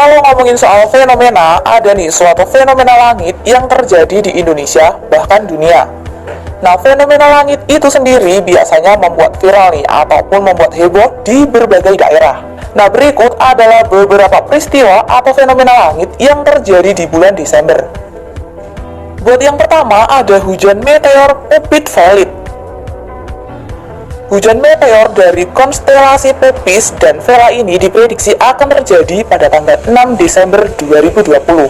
kalau ngomongin soal fenomena, ada nih suatu fenomena langit yang terjadi di Indonesia, bahkan dunia. Nah, fenomena langit itu sendiri biasanya membuat viral nih, ataupun membuat heboh di berbagai daerah. Nah, berikut adalah beberapa peristiwa atau fenomena langit yang terjadi di bulan Desember. Buat yang pertama, ada hujan meteor Puppis Valid. Hujan meteor dari konstelasi Puppis dan Vela ini diprediksi akan terjadi pada tanggal 6 Desember 2020.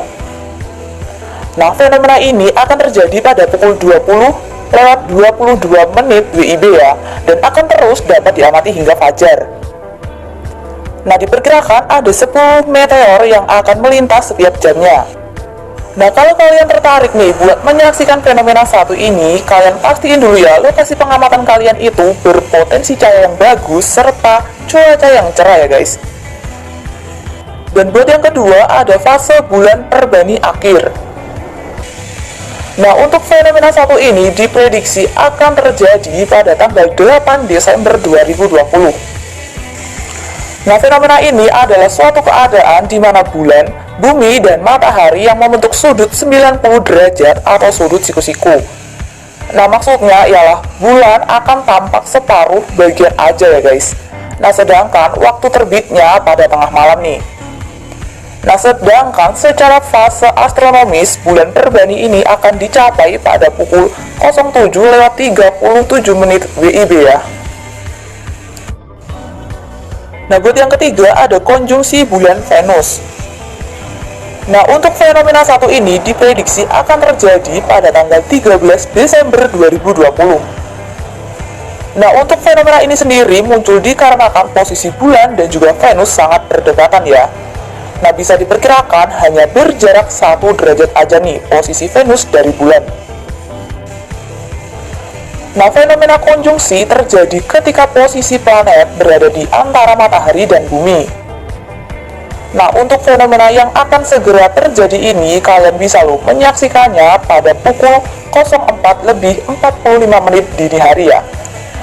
Nah, fenomena ini akan terjadi pada pukul 20:22 WIB ya, dan akan terus dapat diamati hingga fajar. Nah, diperkirakan ada 10 meteor yang akan melintas setiap jamnya. Nah, kalau kalian tertarik nih buat menyaksikan fenomena satu ini, kalian pastiin dulu ya lokasi pengamatan kalian itu berpotensi cahaya yang bagus serta cuaca yang cerah ya guys. Dan buat yang kedua ada fase bulan Perbani akhir. Nah, untuk fenomena satu ini diprediksi akan terjadi pada tanggal 8 Desember 2020. Nah, fenomena ini adalah suatu keadaan di mana bulan, bumi, dan matahari yang membentuk sudut 90 derajat atau sudut siku-siku. Nah, maksudnya ialah bulan akan tampak separuh bagian aja ya guys. Nah, sedangkan waktu terbitnya pada tengah malam nih. Nah, sedangkan secara fase astronomis, bulan Perbani ini akan dicapai pada pukul 07:37 WIB ya. Nah, buat yang ketiga ada konjungsi bulan Venus. Nah, untuk fenomena satu ini diprediksi akan terjadi pada tanggal 13 Desember 2020. Nah, untuk fenomena ini sendiri muncul dikarenakan posisi bulan dan juga Venus sangat berdekatan ya. Nah, bisa diperkirakan hanya berjarak 1 derajat aja nih posisi Venus dari bulan. Nah, fenomena konjungsi terjadi ketika posisi planet berada di antara matahari dan bumi. Nah, untuk fenomena yang akan segera terjadi ini, kalian bisa loh menyaksikannya pada pukul 04:45 dini hari ya.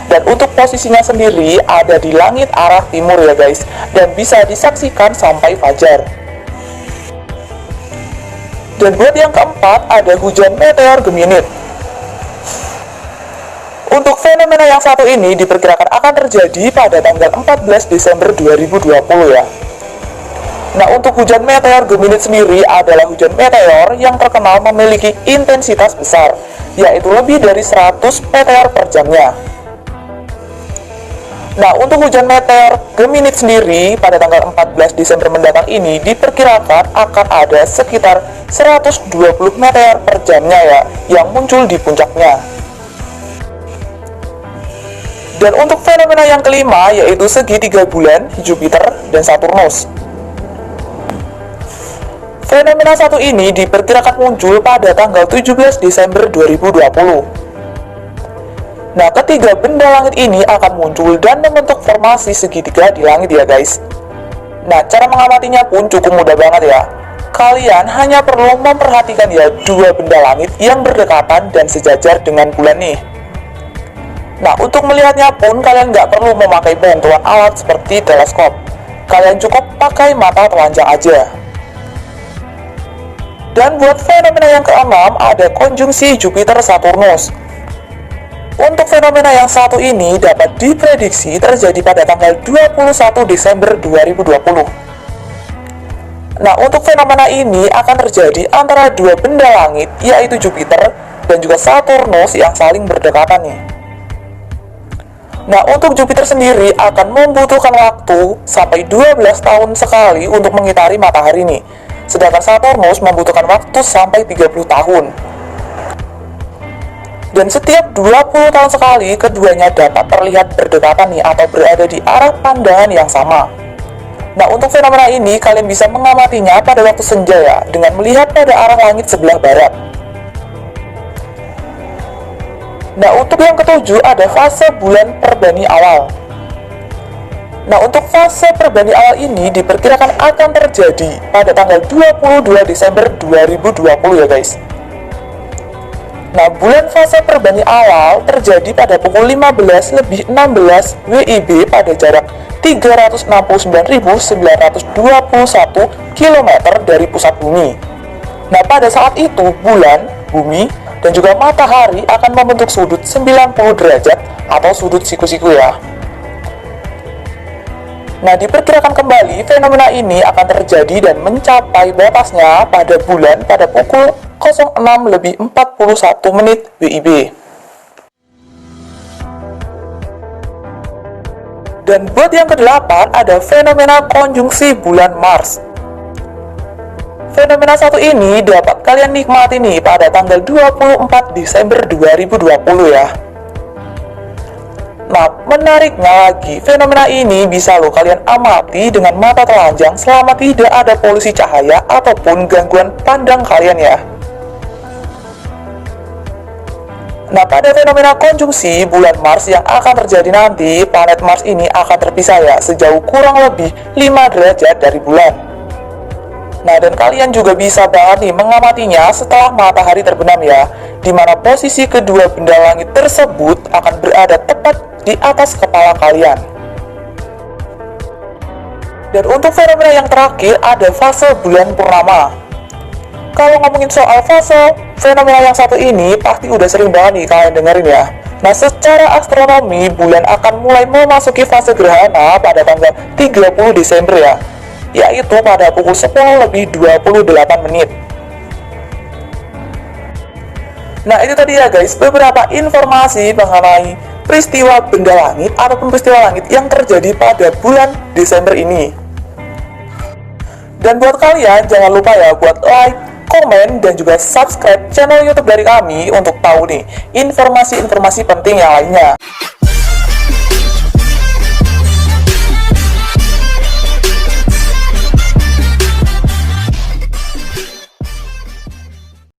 Dan untuk posisinya sendiri ada di langit arah timur ya guys, dan bisa disaksikan sampai fajar. Dan buat yang keempat ada hujan meteor Gemini. Untuk fenomena yang satu ini diperkirakan akan terjadi pada tanggal 14 Desember 2020 ya. Nah, untuk hujan meteor Gemini sendiri adalah hujan meteor yang terkenal memiliki intensitas besar, yaitu lebih dari 100 meteor per jamnya. Nah, untuk hujan meteor Gemini sendiri pada tanggal 14 Desember mendatang ini diperkirakan akan ada sekitar 120 meteor per jamnya ya, yang muncul di puncaknya. Dan untuk fenomena yang kelima yaitu segitiga bulan, Jupiter, dan Saturnus. Fenomena satu ini diperkirakan muncul pada tanggal 17 Desember 2020. Nah, ketiga benda langit ini akan muncul dan membentuk formasi segitiga di langit ya guys. Nah, cara mengamatinya pun cukup mudah banget ya. Kalian hanya perlu memperhatikan ya dua benda langit yang berdekatan dan sejajar dengan bulan nih. Nah, untuk melihatnya pun kalian nggak perlu memakai bantuan alat seperti teleskop. Kalian cukup pakai mata telanjang aja. Dan buat fenomena yang keenam ada konjungsi Jupiter-Saturnus. Untuk fenomena yang satu ini dapat diprediksi terjadi pada tanggal 21 Desember 2020. Nah, untuk fenomena ini akan terjadi antara dua benda langit, yaitu Jupiter dan juga Saturnus yang saling berdekatan nih. Nah, untuk Jupiter sendiri akan membutuhkan waktu sampai 12 tahun sekali untuk mengitari matahari nih. Sedangkan Saturnus membutuhkan waktu sampai 30 tahun. Dan setiap 20 tahun sekali, keduanya dapat terlihat berdekatan nih atau berada di arah pandangan yang sama. Nah, untuk fenomena ini kalian bisa mengamatinya pada waktu senja ya, dengan melihat pada arah langit sebelah barat. Nah, untuk yang ketujuh ada fase bulan Perbani awal. Nah, untuk fase Perbani awal ini diperkirakan akan terjadi pada tanggal 22 Desember 2020 ya guys. Nah, bulan fase Perbani awal terjadi pada pukul 15:16 WIB pada jarak 369.921 km dari pusat bumi. Nah, pada saat itu bulan, bumi, dan juga matahari akan membentuk sudut 90 derajat atau sudut siku-siku ya. Nah, diperkirakan kembali fenomena ini akan terjadi dan mencapai batasnya pada bulan pada pukul 06.41 WIB. Dan buat yang kedelapan ada fenomena konjungsi bulan Mars. Fenomena satu ini dapat kalian nikmati nih pada tanggal 24 Desember 2020 ya. Nah, menariknya lagi, fenomena ini bisa loh kalian amati dengan mata telanjang selama tidak ada polusi cahaya ataupun gangguan pandang kalian ya. Nah, pada fenomena konjungsi bulan Mars yang akan terjadi nanti, planet Mars ini akan terpisah ya sejauh kurang lebih 5 derajat dari bulan. Nah, dan kalian juga bisa banget nih mengamatinya setelah matahari terbenam ya, di mana posisi kedua benda langit tersebut akan berada tepat di atas kepala kalian. Dan untuk fenomena yang terakhir ada fase bulan purnama. Kalau ngomongin soal fase fenomena yang satu ini pasti udah sering banget nih kalian dengerin ya. Nah, secara astronomi bulan akan mulai memasuki fase gerhana pada tanggal 30 Desember ya, yaitu pada pukul 10.28. Nah, itu tadi ya guys beberapa informasi mengenai peristiwa benda langit ataupun peristiwa langit yang terjadi pada bulan Desember ini. Dan buat kalian jangan lupa ya buat like, komen, dan juga subscribe channel YouTube dari kami untuk tahu nih informasi-informasi penting yang lainnya.